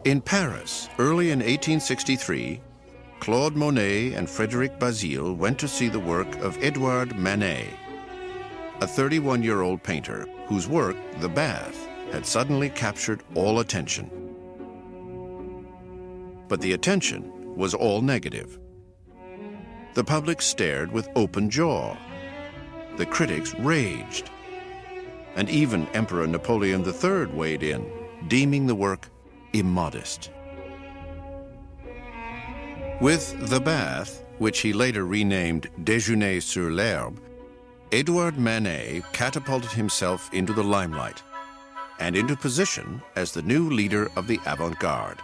In Paris, early in 1863, Claude Monet and Frédéric Bazille went to see the work of Édouard Manet, a 31-year-old painter whose work, The Bath, had suddenly captured all attention. But the attention was all negative. The public stared with open jaw. The critics raged. And even Emperor Napoleon III weighed in, deeming the work immodest. With The Bath, which he later renamed Déjeuner sur l'herbe, Édouard Manet catapulted himself into the limelight and into position as the new leader of the avant-garde.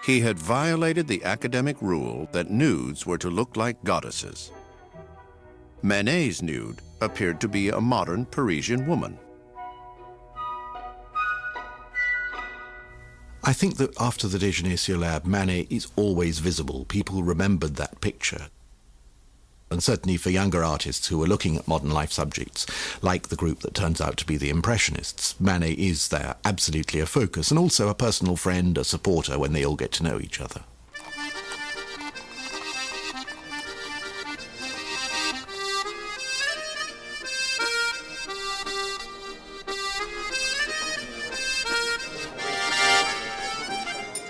He had violated the academic rule that nudes were to look like goddesses. Manet's nude appeared to be a modern Parisian woman. I think that after the Déjeuner sur l'herbe, Manet is always visible. People remembered that picture. And certainly for younger artists who are looking at modern life subjects, like the group that turns out to be the Impressionists, Manet is there, absolutely a focus, and also a personal friend, a supporter when they all get to know each other.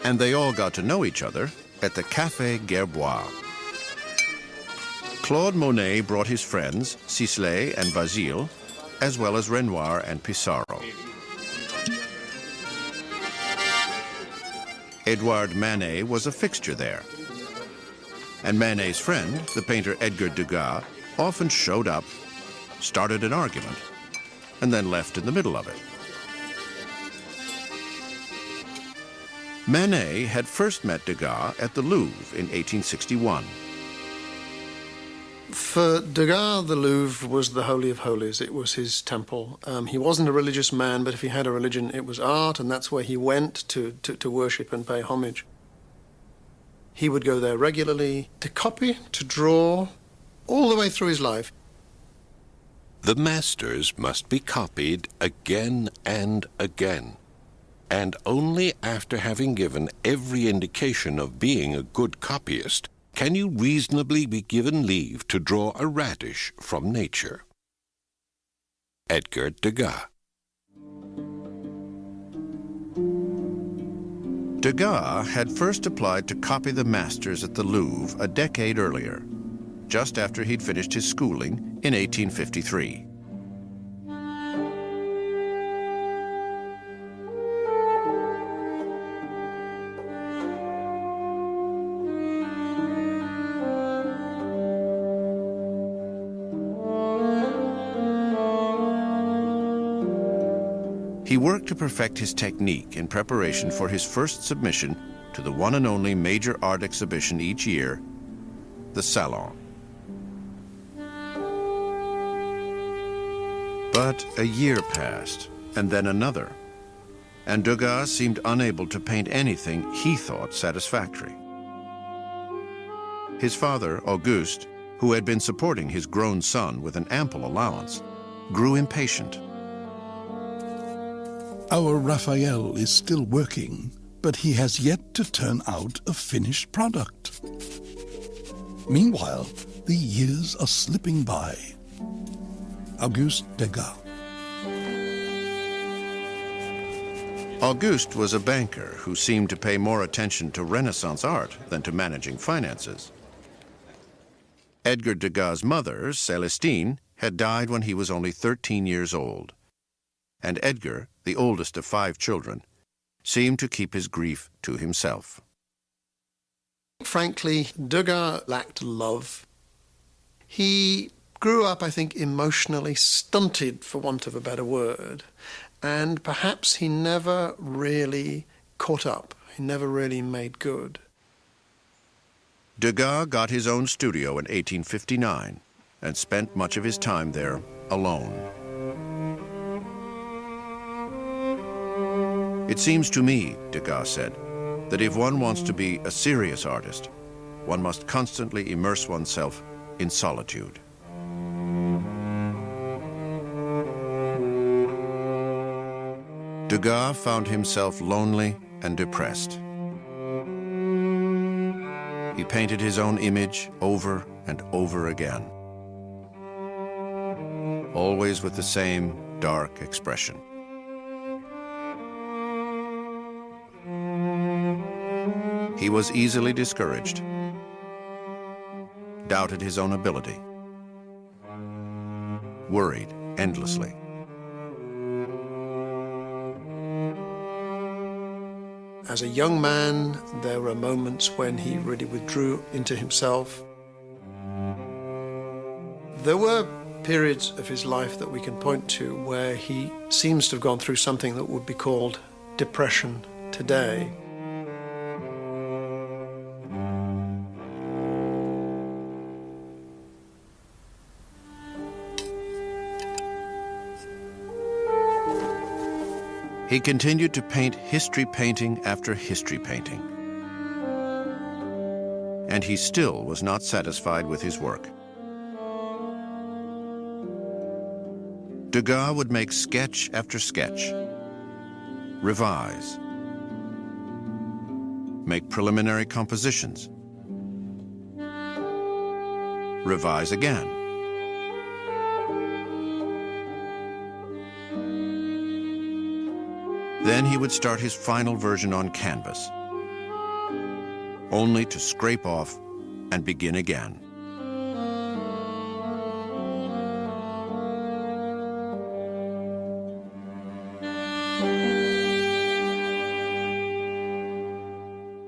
And they all got to know each other at the Café Gerbois. Claude Monet brought his friends, Sisley and Bazille, as well as Renoir and Pissarro. Édouard Manet was a fixture there. And Manet's friend, the painter Edgar Degas, often showed up, started an argument, and then left in the middle of it. Manet had first met Degas at the Louvre in 1861. For Degas, the Louvre was the Holy of Holies. It was his temple. He wasn't a religious man, but if he had a religion, it was art, and that's where he went to worship and pay homage. He would go there regularly to copy, to draw, all the way through his life. The masters must be copied again and again. And only after having given every indication of being a good copyist can you reasonably be given leave to draw a radish from nature. Edgar Degas. Degas had first applied to copy the masters at the Louvre a decade earlier, just after he'd finished his schooling in 1853. He worked to perfect his technique in preparation for his first submission to the one and only major art exhibition each year, the Salon. But a year passed, and then another, and Degas seemed unable to paint anything he thought satisfactory. His father, Auguste, who had been supporting his grown son with an ample allowance, grew impatient. Our Raphael is still working, but he has yet to turn out a finished product. Meanwhile, the years are slipping by. Auguste Degas. Auguste was a banker who seemed to pay more attention to Renaissance art than to managing finances. Edgar Degas' mother, Célestine, had died when he was only 13 years old. And Edgar, the oldest of 5 children, seemed to keep his grief to himself. Frankly, Degas lacked love. He grew up, I think, emotionally stunted, for want of a better word, and perhaps he never really caught up. He never really made good. Degas got his own studio in 1859 and spent much of his time there alone. It seems to me, Degas said, that if one wants to be a serious artist, one must constantly immerse oneself in solitude. Degas found himself lonely and depressed. He painted his own image over and over again, always with the same dark expression. He was easily discouraged, doubted his own ability, worried endlessly. As a young man, there were moments when he really withdrew into himself. There were periods of his life that we can point to where he seems to have gone through something that would be called depression today. He continued to paint history painting after history painting. And he still was not satisfied with his work. Degas would make sketch after sketch, revise, make preliminary compositions, revise again. Then he would start his final version on canvas, only to scrape off and begin again.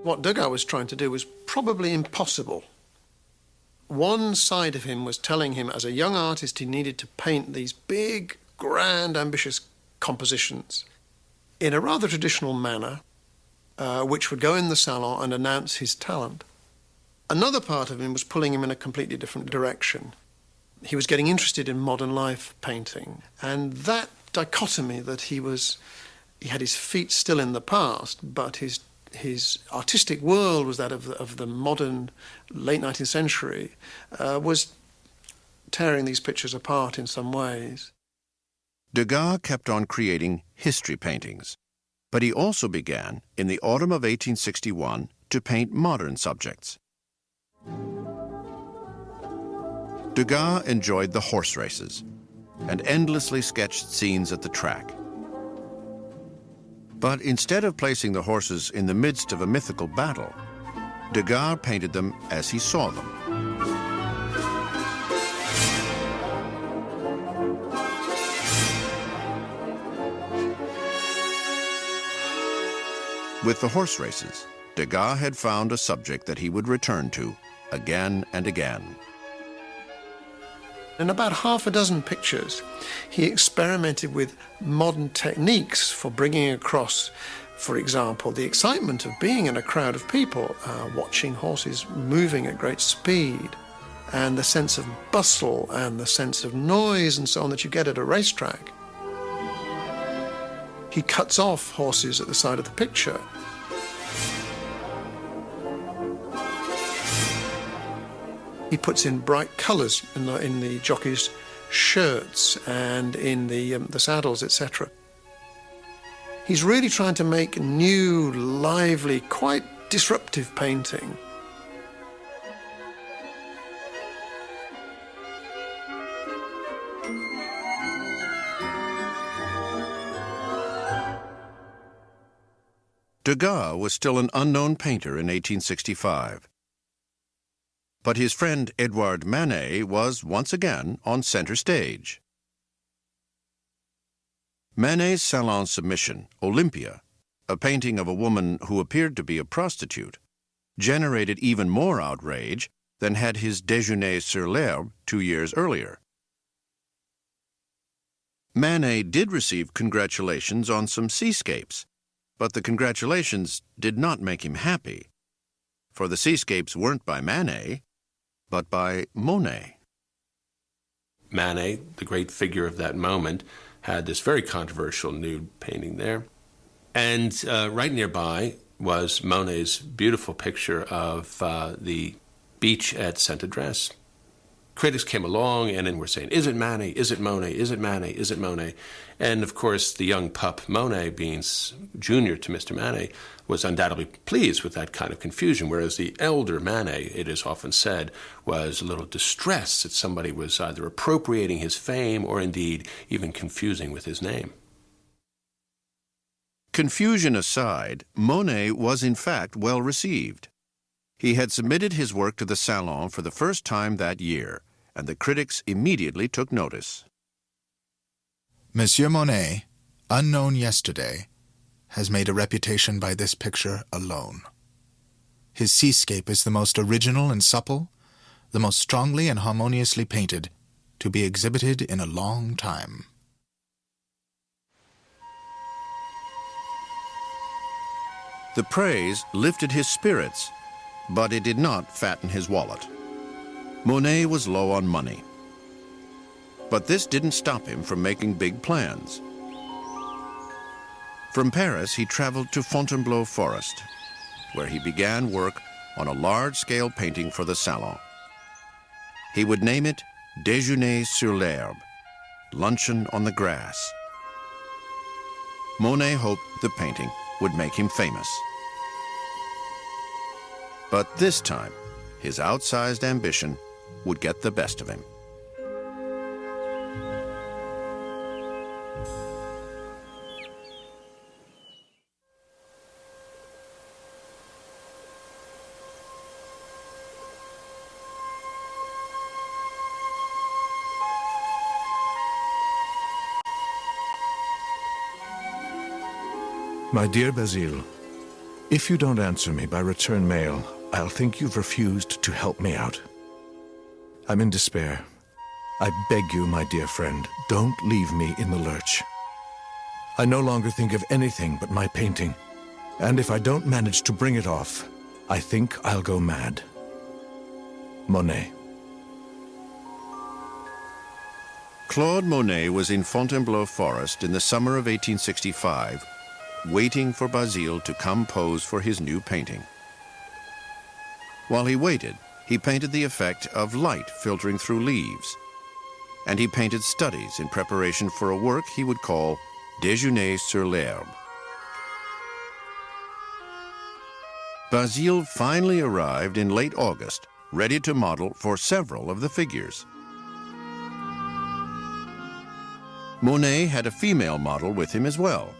What Degas was trying to do was probably impossible. One side of him was telling him as a young artist he needed to paint these big, grand, ambitious compositions in a rather traditional manner, which would go in the salon and announce his talent. Another part of him was pulling him in a completely different direction. He was getting interested in modern life painting, and that dichotomy that he had his feet still in the past, but his artistic world was that of the modern late 19th century, was tearing these pictures apart in some ways. Degas kept on creating history paintings, but he also began, in the autumn of 1861, to paint modern subjects. Degas enjoyed the horse races and endlessly sketched scenes at the track. But instead of placing the horses in the midst of a mythical battle, Degas painted them as he saw them. With the horse races, Degas had found a subject that he would return to again and again. In about half a dozen pictures, he experimented with modern techniques for bringing across, for example, the excitement of being in a crowd of people, watching horses moving at great speed, and the sense of bustle and the sense of noise and so on that you get at a racetrack. He cuts off horses at the side of the picture. He puts in bright colours in the jockeys' shirts and in the saddles, etc. He's really trying to make new, lively, quite disruptive painting. Degas was still an unknown painter in 1865. But his friend Edouard Manet was once again on center stage. Manet's salon submission, Olympia, a painting of a woman who appeared to be a prostitute, generated even more outrage than had his Déjeuner sur l'herbe 2 years earlier. Manet did receive congratulations on some seascapes, but the congratulations did not make him happy, for the seascapes weren't by Manet, but by Monet. Manet, the great figure of that moment, had this very controversial nude painting there. And right nearby was Monet's beautiful picture of the beach at Saint-Adresse. critics came along and then were saying, is it Manet? Is it Monet? Is it Manet? Is it Monet? And of course, the young pup Monet, being junior to Mr. Manet, was undoubtedly pleased with that kind of confusion, whereas the elder Manet, it is often said, was a little distressed that somebody was either appropriating his fame or indeed even confusing with his name. Confusion aside, Monet was in fact well received. He had submitted his work to the Salon for the first time that year, and the critics immediately took notice. Monsieur Monet, unknown yesterday, has made a reputation by this picture alone. His seascape is the most original and supple, the most strongly and harmoniously painted, to be exhibited in a long time. The praise lifted his spirits, but it did not fatten his wallet. Monet was low on money. But this didn't stop him from making big plans. From Paris, he traveled to Fontainebleau Forest, where he began work on a large-scale painting for the Salon. He would name it Déjeuner sur l'herbe, luncheon on the grass. Monet hoped the painting would make him famous. But this time, his outsized ambition would get the best of him. My dear Basile, if you don't answer me by return mail, I'll think you've refused to help me out. I'm in despair. I beg you, my dear friend, don't leave me in the lurch. I no longer think of anything but my painting, and if I don't manage to bring it off, I think I'll go mad. Monet. Claude Monet was in Fontainebleau Forest in the summer of 1865, waiting for Basile to come pose for his new painting. While he waited, he painted the effect of light filtering through leaves, and he painted studies in preparation for a work he would call Déjeuner sur l'herbe. Basile finally arrived in late August, ready to model for several of the figures. Monet had a female model with him as well,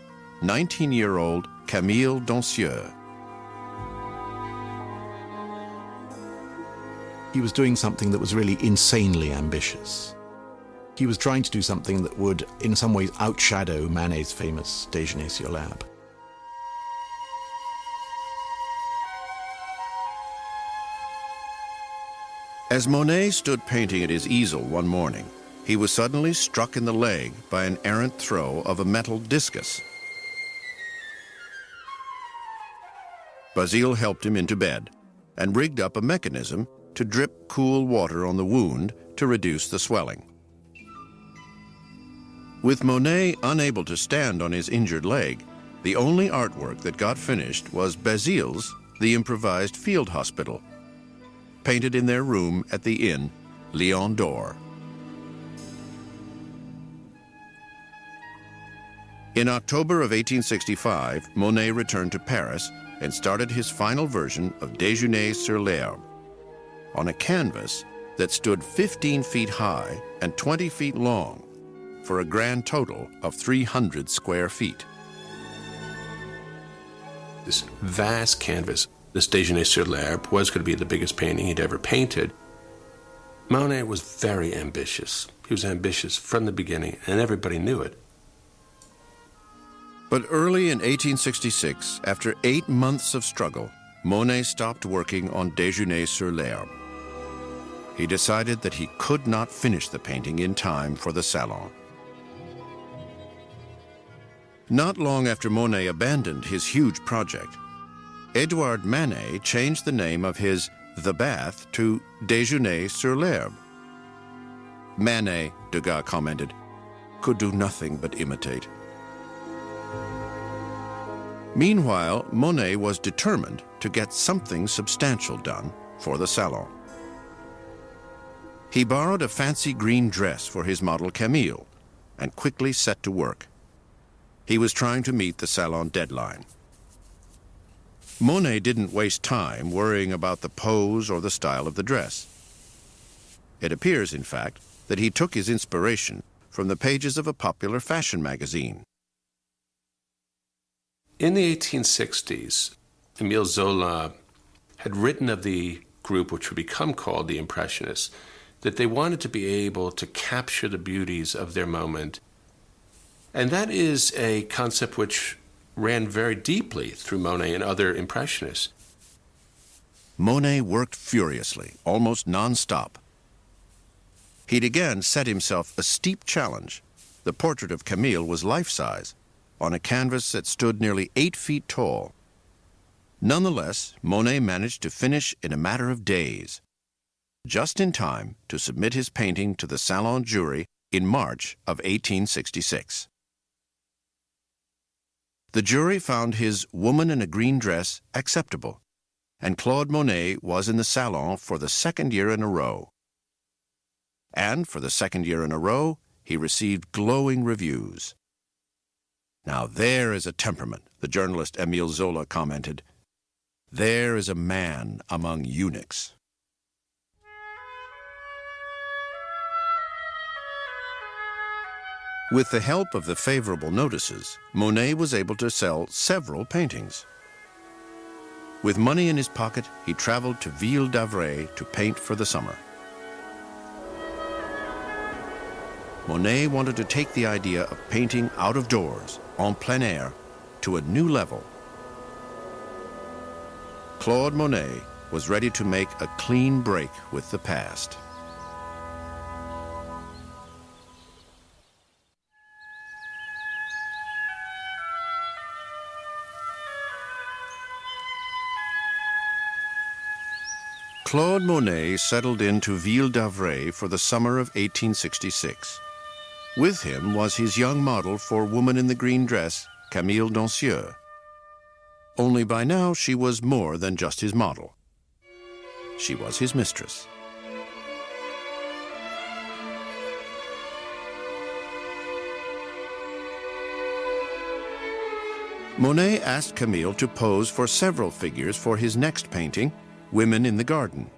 19-year-old Camille Dancieux. He was doing something that was really insanely ambitious. He was trying to do something that would, in some ways, outshadow Manet's famous Déjeuner sur l'herbe. As Monet stood painting at his easel one morning, he was suddenly struck in the leg by an errant throw of a metal discus. Basile helped him into bed and rigged up a mechanism to drip cool water on the wound to reduce the swelling. With Monet unable to stand on his injured leg, the only artwork that got finished was Basile's The Improvised Field Hospital, painted in their room at the inn Lion d'Or. In October of 1865, Monet returned to Paris and started his final version of Déjeuner sur l'herbe on a canvas that stood 15 feet high and 20 feet long for a grand total of 300 square feet. This vast canvas, this Déjeuner sur l'herbe, was going to be the biggest painting he'd ever painted. Monet was very ambitious. He was ambitious from the beginning, and everybody knew it. But early in 1866, after 8 months of struggle, Monet stopped working on Déjeuner sur l'herbe. He decided that he could not finish the painting in time for the Salon. Not long after Monet abandoned his huge project, Edouard Manet changed the name of his The Bath to Déjeuner sur l'herbe. Manet, Degas commented, could do nothing but imitate. Meanwhile, Monet was determined to get something substantial done for the Salon. He borrowed a fancy green dress for his model Camille and quickly set to work. He was trying to meet the salon deadline. Monet didn't waste time worrying about the pose or the style of the dress. It appears, in fact, that he took his inspiration from the pages of a popular fashion magazine. In the 1860s, Émile Zola had written of the group which would become called the Impressionists, that they wanted to be able to capture the beauties of their moment. And that is a concept which ran very deeply through Monet and other Impressionists. Monet worked furiously, almost non-stop. He'd again set himself a steep challenge. The portrait of Camille was life-size, on a canvas that stood nearly 8 feet tall. Nonetheless, Monet managed to finish in a matter of days, just in time to submit his painting to the Salon jury in March of 1866. The jury found his Woman in a Green Dress acceptable, and Claude Monet was in the Salon for the second year in a row. And for the second year in a row, he received glowing reviews. Now there is a temperament, the journalist Émile Zola commented. There is a man among eunuchs. With the help of the favorable notices, Monet was able to sell several paintings. With money in his pocket, he traveled to Ville d'Avray to paint for the summer. Monet wanted to take the idea of painting out of doors, en plein air, to a new level. Claude Monet was ready to make a clean break with the past. Claude Monet settled into Ville d'Avray for the summer of 1866. With him was his young model for Woman in the Green Dress, Camille Dancieux. Only by now she was more than just his model. She was his mistress. Monet asked Camille to pose for several figures for his next painting, Women in the Garden.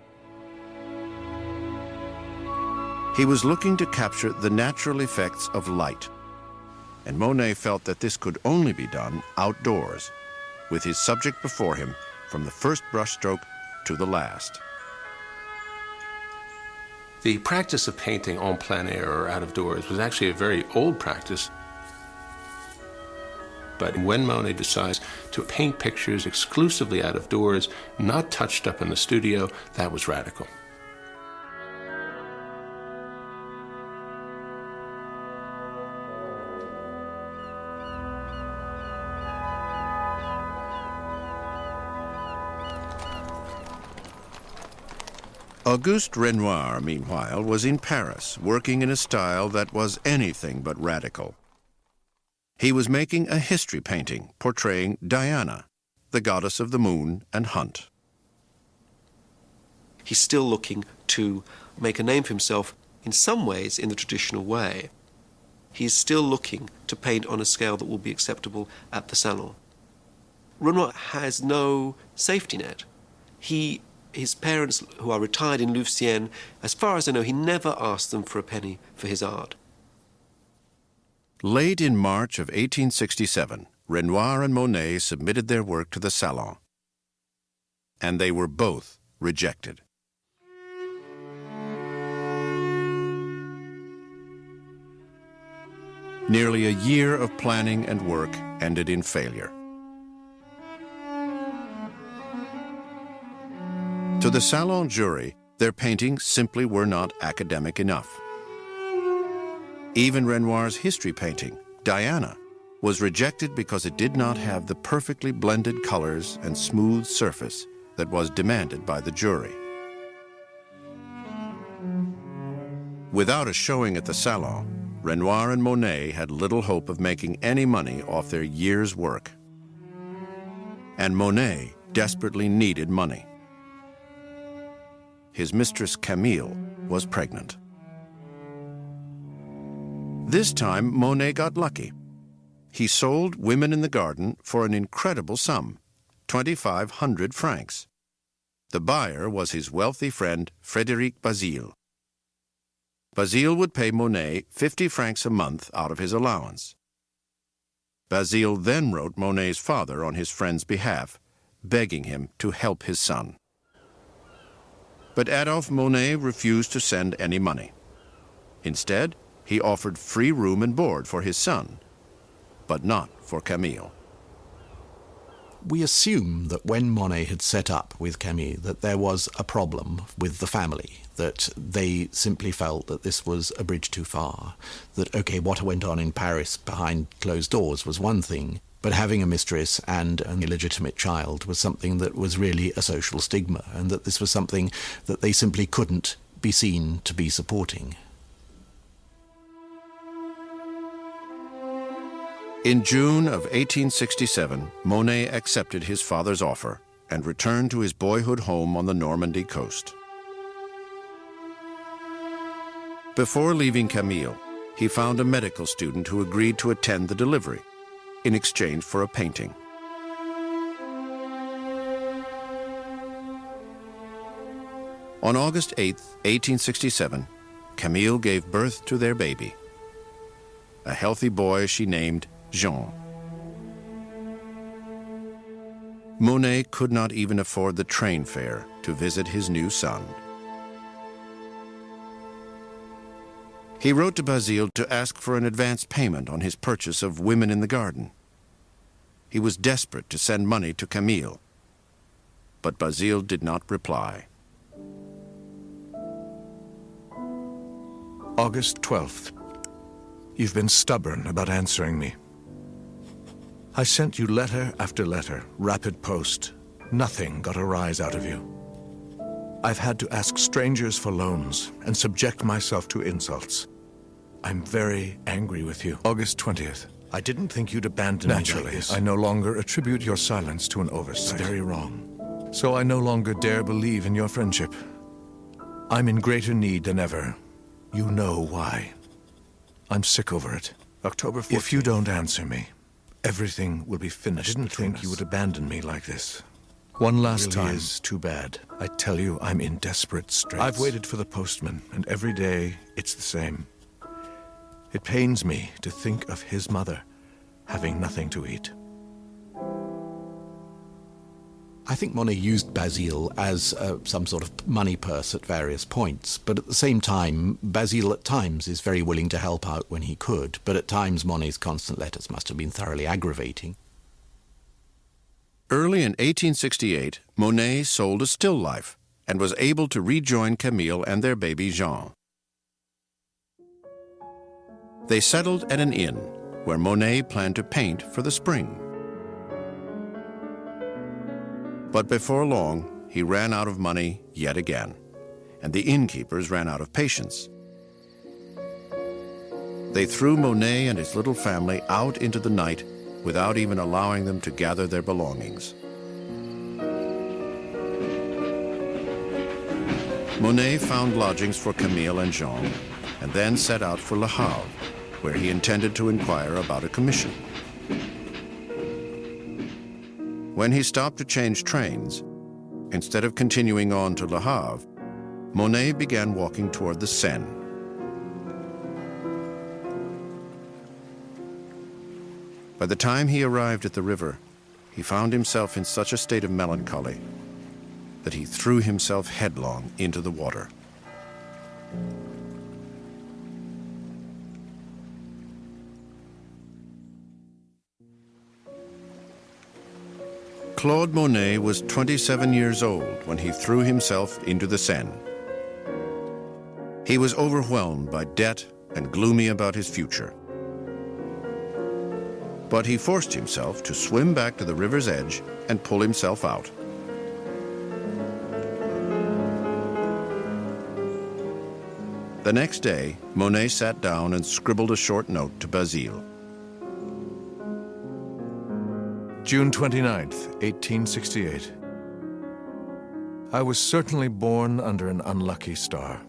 He was looking to capture the natural effects of light, and Monet felt that this could only be done outdoors, with his subject before him from the first brushstroke to the last. The practice of painting en plein air or out of doors was actually a very old practice. But when Monet decides to paint pictures exclusively out of doors, not touched up in the studio, that was radical. Auguste Renoir, meanwhile, was in Paris, working in a style that was anything but radical. He was making a history painting portraying Diana, the goddess of the moon and hunt. He's still looking to make a name for himself in some ways in the traditional way. He's still looking to paint on a scale that will be acceptable at the Salon. Renoir has no safety net. His parents, who are retired in Louvciennes, as far as I know, he never asked them for a penny for his art. Late in March of 1867, Renoir and Monet submitted their work to the Salon, and they were both rejected. Nearly a year of planning and work ended in failure. To the Salon jury, their paintings simply were not academic enough. Even Renoir's history painting, Diana, was rejected because it did not have the perfectly blended colors and smooth surface that was demanded by the jury. Without a showing at the Salon, Renoir and Monet had little hope of making any money off their year's work. And Monet desperately needed money. his mistress Camille was pregnant. This time, Monet got lucky. He sold Women in the Garden for an incredible sum, 2,500 francs. The buyer was his wealthy friend, Frédéric Bazille. Bazille would pay Monet 50 francs a month out of his allowance. Bazille then wrote Monet's father on his friend's behalf, begging him to help his son. But Adolphe Monet refused to send any money. Instead, he offered free room and board for his son, but not for Camille. We assume that when Monet had set up with Camille that there was a problem with the family, that they simply felt that this was a bridge too far, that, okay, what went on in Paris behind closed doors was one thing, but having a mistress and an illegitimate child was something that was really a social stigma, and that this was something that they simply couldn't be seen to be supporting. In June of 1867, Monet accepted his father's offer and returned to his boyhood home on the Normandy coast. Before leaving Camille, he found a medical student who agreed to attend the delivery in exchange for a painting. On August 8, 1867, Camille gave birth to their baby, a healthy boy she named Jean. Monet could not even afford the train fare to visit his new son. He wrote to Bazille to ask for an advance payment on his purchase of Women in the Garden. He was desperate to send money to Camille, but Bazille did not reply. August 12th. You've been stubborn about answering me. I sent you letter after letter, rapid post. Nothing got a rise out of you. I've had to ask strangers for loans and subject myself to insults. I'm very angry with you. August 20th. I didn't think you'd abandon me like this. I no longer attribute your silence to an oversight. It's very wrong. So I no longer dare believe in your friendship. I'm in greater need than ever. You know why. I'm sick over it. October 14th. If you don't answer me, everything will be finished. I didn't think you would abandon me like this. One last time. It really is too bad. I tell you, I'm in desperate straits. I've waited for the postman, and every day it's the same. It pains me to think of his mother having nothing to eat. I think Monet used Bazille as some sort of money purse at various points, but at the same time, Bazille at times is very willing to help out when he could, but at times Monet's constant letters must have been thoroughly aggravating. Early in 1868, Monet sold a still life and was able to rejoin Camille and their baby Jean. They settled at an inn where Monet planned to paint for the spring. But before long, he ran out of money yet again, and the innkeepers ran out of patience. They threw Monet and his little family out into the night without even allowing them to gather their belongings. Monet found lodgings for Camille and Jean, and then set out for Le Havre, where he intended to inquire about a commission. When he stopped to change trains, instead of continuing on to Le Havre, Monet began walking toward the Seine. By the time he arrived at the river, he found himself in such a state of melancholy that he threw himself headlong into the water. Claude Monet was 27 years old when he threw himself into the Seine. He was overwhelmed by debt and gloomy about his future. But he forced himself to swim back to the river's edge and pull himself out. The next day, Monet sat down and scribbled a short note to Bazille. June 29th, 1868. I was certainly born under an unlucky star.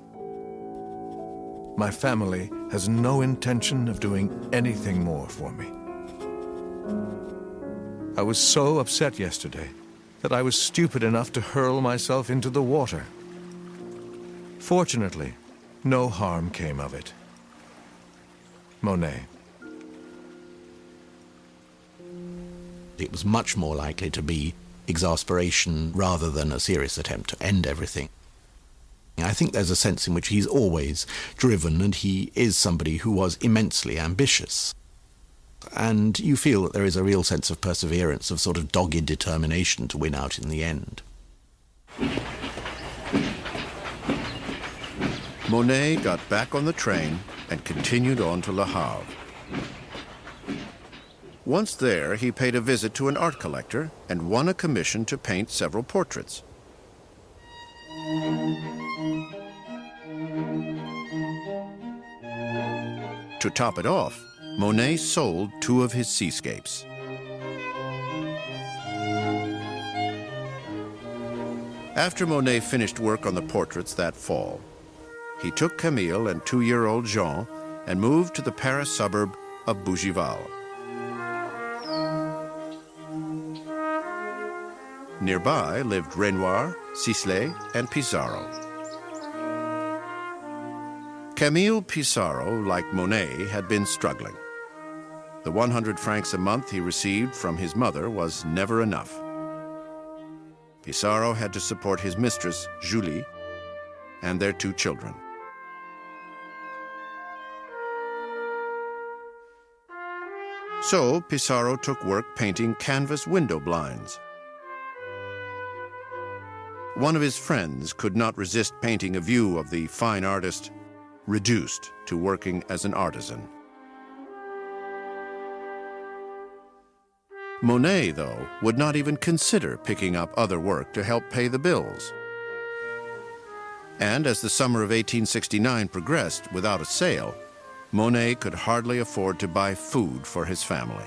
My family has no intention of doing anything more for me. I was so upset yesterday that I was stupid enough to hurl myself into the water. Fortunately, no harm came of it. Monet. It was much more likely to be exasperation rather than a serious attempt to end everything. I think there's a sense in which he's always driven, and he is somebody who was immensely ambitious. And you feel that there is a real sense of perseverance, of sort of dogged determination to win out in the end. Monet got back on the train and continued on to Le Havre. Once there, he paid a visit to an art collector and won a commission to paint several portraits. To top it off, Monet sold 2 of his seascapes. After Monet finished work on the portraits that fall, he took Camille and 2-year-old Jean and moved to the Paris suburb of Bougival. Nearby lived Renoir, Sisley, and Pissarro. Camille Pissarro, like Monet, had been struggling. The 100 francs a month he received from his mother was never enough. Pissarro had to support his mistress, Julie, and their 2 children. So Pissarro took work painting canvas window blinds. One of his friends could not resist painting a view of the fine artist reduced to working as an artisan. Monet, though, would not even consider picking up other work to help pay the bills. And as the summer of 1869 progressed without a sale, Monet could hardly afford to buy food for his family.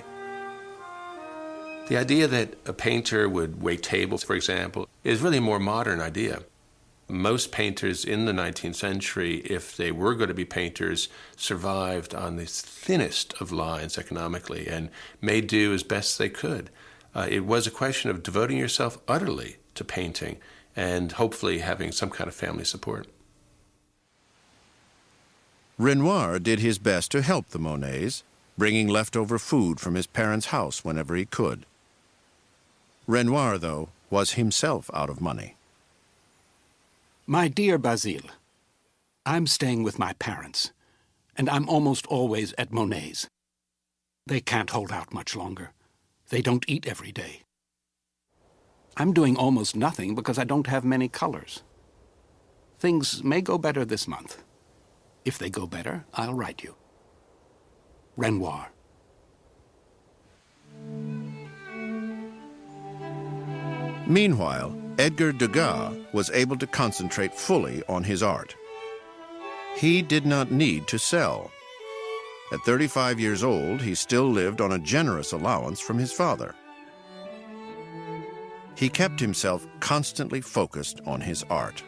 The idea that a painter would wait tables, for example, is really a more modern idea. Most painters in the 19th century, if they were going to be painters, survived on the thinnest of lines economically and made do as best they could. It was a question of devoting yourself utterly to painting and hopefully having some kind of family support. Renoir did his best to help the Monets, bringing leftover food from his parents' house whenever he could. Renoir, though, was himself out of money. My dear Basile, I'm staying with my parents, and I'm almost always at Monet's. They can't hold out much longer. They don't eat every day. I'm doing almost nothing because I don't have many colors. Things may go better this month. If they go better, I'll write you. Renoir. Meanwhile, Edgar Degas was able to concentrate fully on his art. He did not need to sell. At 35 years old, he still lived on a generous allowance from his father. He kept himself constantly focused on his art,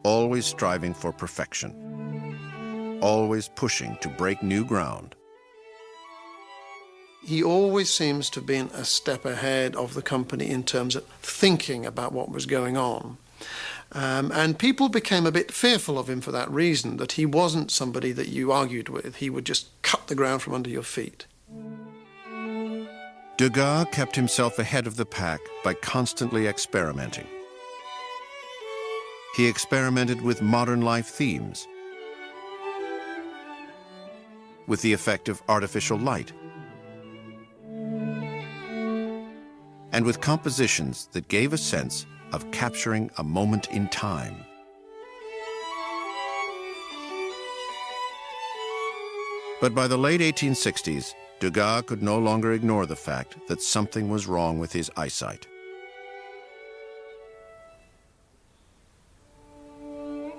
always striving for perfection, always pushing to break new ground. He always seems to have been a step ahead of the company in terms of thinking about what was going on. And people became a bit fearful of him for that reason, that he wasn't somebody that you argued with. He would just cut the ground from under your feet. Degas kept himself ahead of the pack by constantly experimenting. He experimented with modern life themes, with the effect of artificial light, and with compositions that gave a sense of capturing a moment in time. But by the late 1860s, Degas could no longer ignore the fact that something was wrong with his eyesight.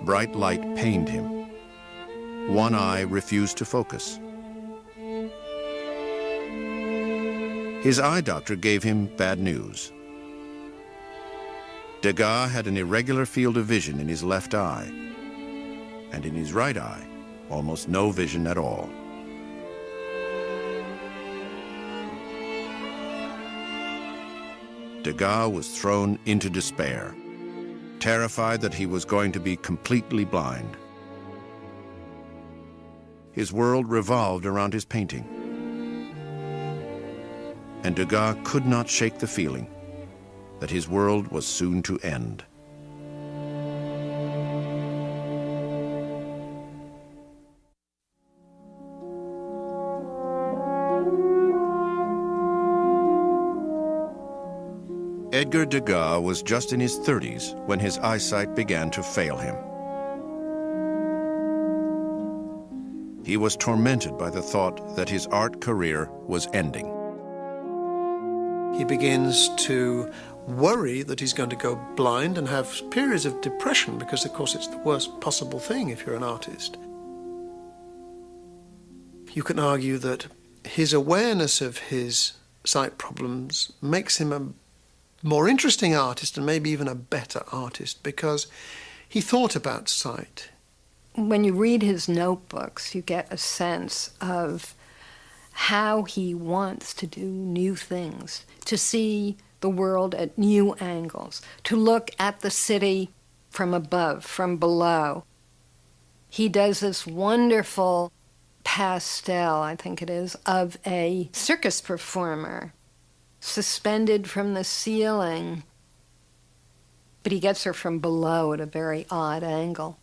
Bright light pained him. One eye refused to focus. His eye doctor gave him bad news. Degas had an irregular field of vision in his left eye, and in his right eye, almost no vision at all. Degas was thrown into despair, terrified that he was going to be completely blind. His world revolved around his painting, and Degas could not shake the feeling that his world was soon to end. Edgar Degas was just in his 30s when his eyesight began to fail him. He was tormented by the thought that his art career was ending. He begins to worry that he's going to go blind and have periods of depression because, of course, it's the worst possible thing if you're an artist. You can argue that his awareness of his sight problems makes him a more interesting artist and maybe even a better artist because he thought about sight. When you read his notebooks, you get a sense of how he wants to do new things, to see the world at new angles, to look at the city from above, from below. He does this wonderful pastel, I think it is, of a circus performer suspended from the ceiling, but he gets her from below at a very odd angle.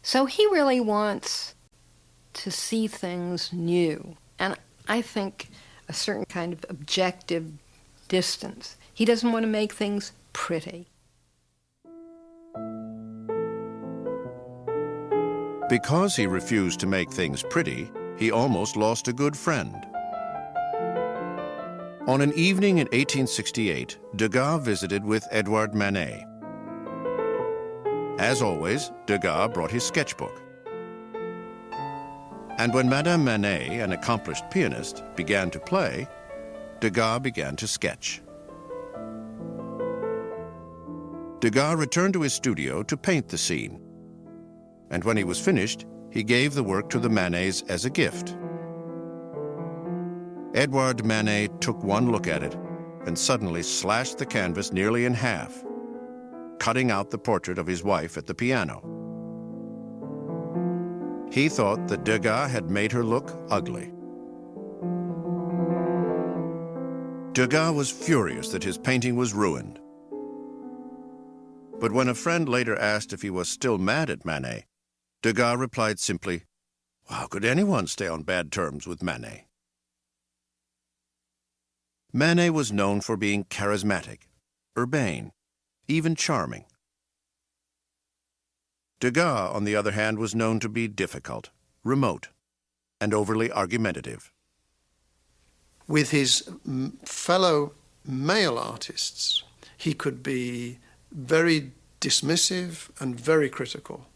So he really wants to see things new, and I think a certain kind of objective distance. He doesn't want to make things pretty. Because he refused to make things pretty, he almost lost a good friend. On an evening in 1868, Degas visited with Edouard Manet. As always, Degas brought his sketchbook. And when Madame Manet, an accomplished pianist, began to play, Degas began to sketch. Degas returned to his studio to paint the scene. And when he was finished, he gave the work to the Manets as a gift. Edouard Manet took one look at it and suddenly slashed the canvas nearly in half, cutting out the portrait of his wife at the piano. He thought that Degas had made her look ugly. Degas was furious that his painting was ruined. But when a friend later asked if he was still mad at Manet, Degas replied simply, "How could anyone stay on bad terms with Manet?" Manet was known for being charismatic, urbane, even charming. Degas, on the other hand, was known to be difficult, remote, and overly argumentative. With his fellow male artists, he could be very dismissive and very critical.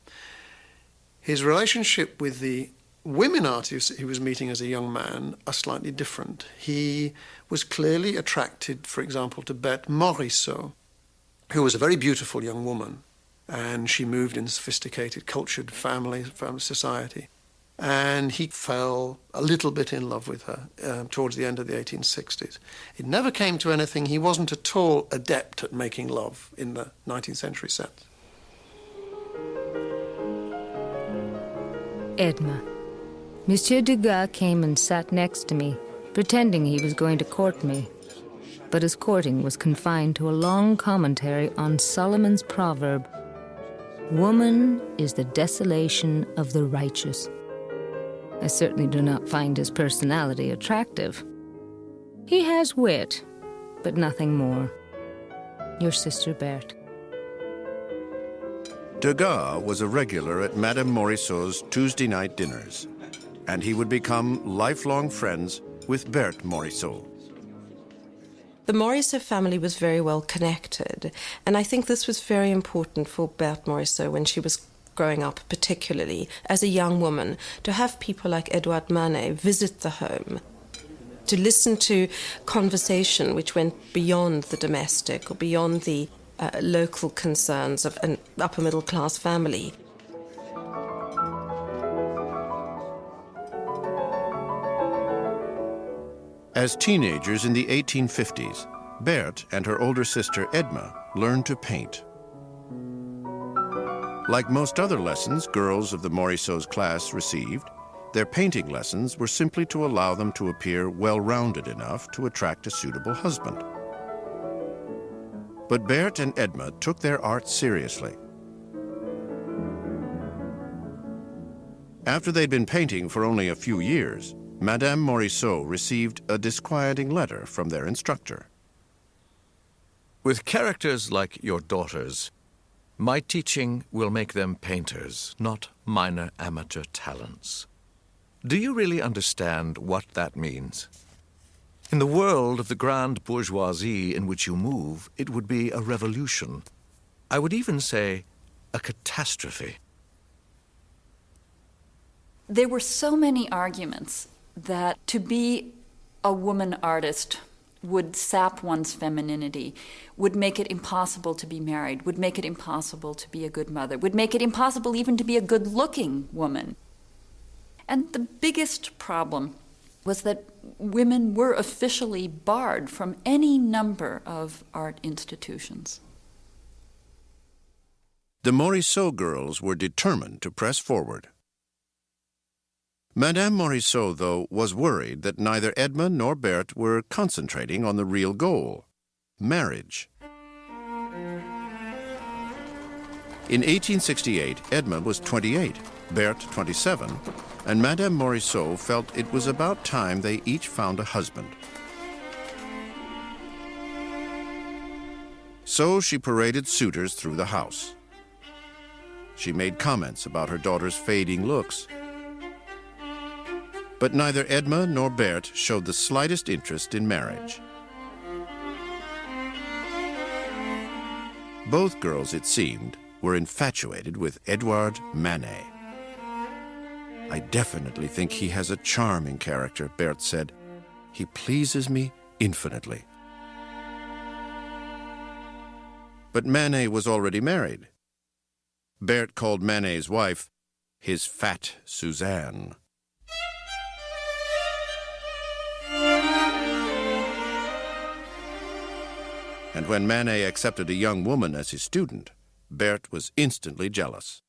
His relationship with the women artists he was meeting as a young man are slightly different. He was clearly attracted, for example, to Berthe Morisot, who was a very beautiful young woman, and she moved in a sophisticated, cultured family society. And he fell a little bit in love with her towards the end of the 1860s. It never came to anything. He wasn't at all adept at making love in the 19th century sense. Edna. Monsieur Degas came and sat next to me, pretending he was going to court me. But his courting was confined to a long commentary on Solomon's proverb, "Woman is the desolation of the righteous." I certainly do not find his personality attractive. He has wit, but nothing more. Your sister Berthe. Degas was a regular at Madame Morisot's Tuesday night dinners, and he would become lifelong friends with Berthe Morisot. The Morisot family was very well connected, and I think this was very important for Berthe Morisot when she was growing up, particularly as a young woman, to have people like Edouard Manet visit the home, to listen to conversation which went beyond the domestic or beyond the local concerns of an upper middle class family. As teenagers in the 1850s, Berthe and her older sister Edma learned to paint. Like most other lessons girls of the Morisot's class received, their painting lessons were simply to allow them to appear well-rounded enough to attract a suitable husband. But Berthe and Edma took their art seriously. After they'd been painting for only a few years, Madame Morisot received a disquieting letter from their instructor. With characters like your daughters, my teaching will make them painters, not minor amateur talents. Do you really understand what that means? In the world of the grand bourgeoisie in which you move, it would be a revolution. I would even say a catastrophe. There were so many arguments that to be a woman artist would sap one's femininity, would make it impossible to be married, would make it impossible to be a good mother, would make it impossible even to be a good-looking woman. And the biggest problem was that women were officially barred from any number of art institutions. The Morisot girls were determined to press forward. Madame Morisot, though, was worried that neither Edma nor Berthe were concentrating on the real goal, marriage. In 1868, Edma was 28, Berthe 27, and Madame Morisot felt it was about time they each found a husband. So she paraded suitors through the house. She made comments about her daughter's fading looks. But neither Edma nor Berthe showed the slightest interest in marriage. Both girls, it seemed, were infatuated with Edouard Manet. I definitely think he has a charming character, Berthe said. He pleases me infinitely. But Manet was already married. Berthe called Manet's wife his fat Suzanne. And when Manet accepted a young woman as his student, Berthe was instantly jealous.